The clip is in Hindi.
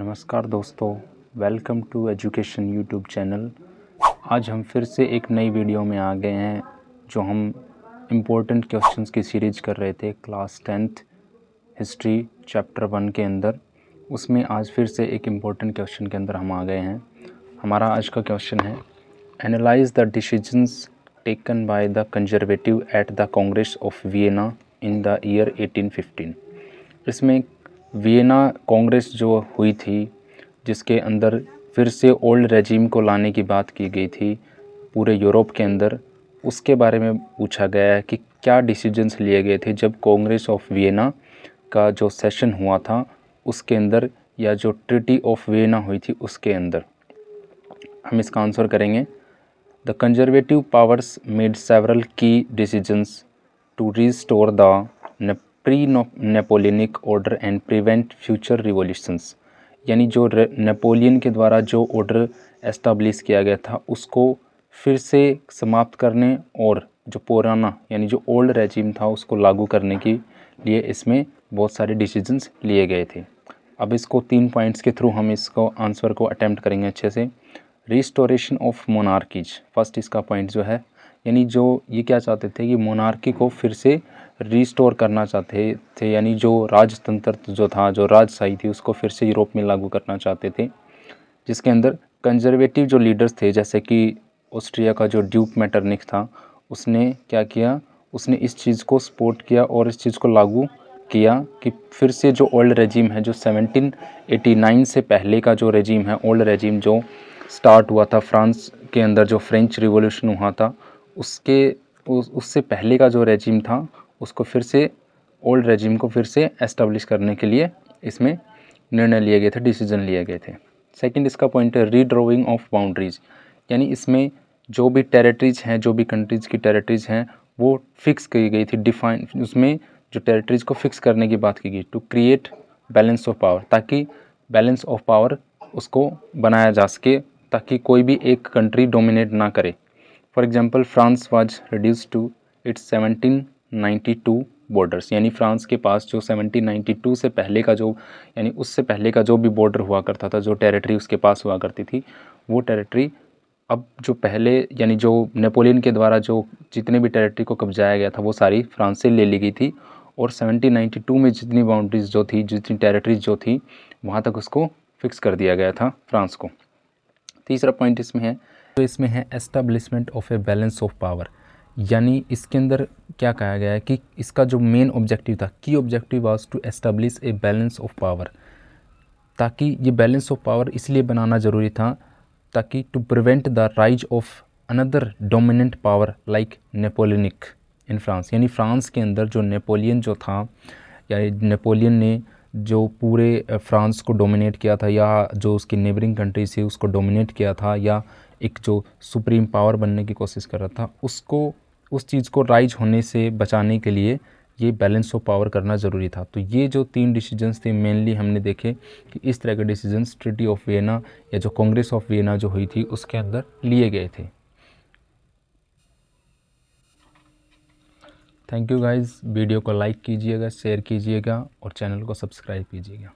नमस्कार दोस्तों, welcome to education YouTube channel. आज हम फिर से एक नई वीडियो में आ गए हैं जो हम इम्पोर्टेंट क्वेश्चंस की सीरीज़ कर रहे थे क्लास 10th हिस्ट्री चैप्टर 1 के अंदर। उसमें आज फिर से एक इम्पोर्टेंट क्वेश्चन के अंदर हम आ गए हैं। हमारा आज का क्वेश्चन है, analyse the decisions taken by the conservative at the Congress of Vienna in the year 1815। इसमें वियना कांग्रेस जो हुई थी जिसके अंदर फिर से ओल्ड रेजिम को लाने की बात की गई थी पूरे यूरोप के अंदर, उसके बारे में पूछा गया है कि क्या डिसीजंस लिए गए थे जब कांग्रेस ऑफ वियना का जो सेशन हुआ था उसके अंदर, या जो ट्रीटी ऑफ वियना हुई थी उसके अंदर। हम इसका आंसर करेंगे, the conservative powers made several key decisions to restore the pre Napoleonic order and prevent future revolutions. यानी जो नेपोलियन के द्वारा जो ऑर्डर एस्टाब्लिश किया गया था उसको फिर से समाप्त करने और जो पुराना यानी जो ओल्ड रेजिम था उसको लागू करने के लिए इसमें बहुत सारे डिसीजंस लिए गए थे। अब इसको 3 पॉइंट्स के थ्रू हम इसको आंसर को अटेम्प्ट करेंगे अच्छे से। रिस्टोरेशन ऑफ मोनार्कीज, फर्स्ट इसका पॉइंट जो है, यानी जो ये क्या चाहते थे कि मोनार्की को फिर से रिस्टोर करना चाहते थे, यानी जो राजतंत्र जो था, जो राजशाही थी, उसको फिर से यूरोप में लागू करना चाहते थे। जिसके अंदर कंजर्वेटिव जो लीडर्स थे, जैसे कि ऑस्ट्रिया का जो ड्यूक मेटरनिख था, उसने क्या किया, उसने इस चीज़ को सपोर्ट किया और इस चीज़ को लागू किया कि फिर से जो ओल्ड रेजिम है, जो 1789 से पहले का जो रेजिम है, ओल्ड रेजिम जो स्टार्ट हुआ था फ्रांस के अंदर, जो फ्रेंच रिवॉल्यूशन हुआ था उससे पहले का जो रेजिम था उसको फिर से, ओल्ड रेजिम को फिर से एस्टेब्लिश करने के लिए इसमें निर्णय लिए गए थे, डिसीजन लिए गए थे। सेकंड इसका पॉइंट है रीड्रॉइंग ऑफ बाउंड्रीज, यानी इसमें जो भी टेरिटरीज हैं, जो भी कंट्रीज़ की टेरिटरीज हैं वो फिक्स की गई थी, डिफाइन, उसमें जो टेरिटरीज को फिक्स करने की बात की गई, to create balance of power, ताकि बैलेंस ऑफ पावर उसको बनाया जा सके, ताकि कोई भी एक कंट्री डोमिनेट ना करे। For example France was reduce to its 1792 borders, यानी फ्रांस के पास जो 1792 से पहले का जो, यानी उससे पहले का जो भी बॉर्डर हुआ करता था, जो टेरिटरी उसके पास हुआ करती थी, वो टेरिटरी अब जो पहले, यानी जो नेपोलियन के द्वारा जो जितने भी टेरिटरी को कब्जाया गया था वो सारी फ्रांस से ले ली गई थी, और 1792 में जितनी बाउंड्रीज जो थी, जितनी टेरिटरीज जो थी, वहाँ तक उसको फिक्स कर दिया गया था फ्रांस को। तीसरा पॉइंट इसमें है, तो इसमें है establishment of A balance of power, यानी इसके अंदर क्या कहा गया है कि इसका जो मेन ऑब्जेक्टिव था, की objective was to establish a balance of power, ताकि ये बैलेंस ऑफ पावर इसलिए बनाना ज़रूरी था ताकि to prevent the rise of another dominant power like Napoleonic in France, यानी फ्रांस के अंदर जो नेपोलियन जो था, या नेपोलियन ने जो पूरे फ्रांस को डोमिनेट किया था, या जो उसकी नेबरिंग कंट्री थी उसको डोमिनेट किया था, या एक जो सुप्रीम पावर बनने की कोशिश कर रहा था, उसको, उस चीज़ को राइज होने से बचाने के लिए ये बैलेंस ऑफ पावर करना ज़रूरी था। तो ये जो 3 डिसीजंस थे मेनली हमने देखे कि इस तरह के डिसीजंस ट्रीटी ऑफ वियना या जो कांग्रेस ऑफ वियना जो हुई थी उसके अंदर लिए गए थे। थैंक यू गाइज़, वीडियो को लाइक कीजिएगा, शेयर कीजिएगा और चैनल को सब्सक्राइब कीजिएगा।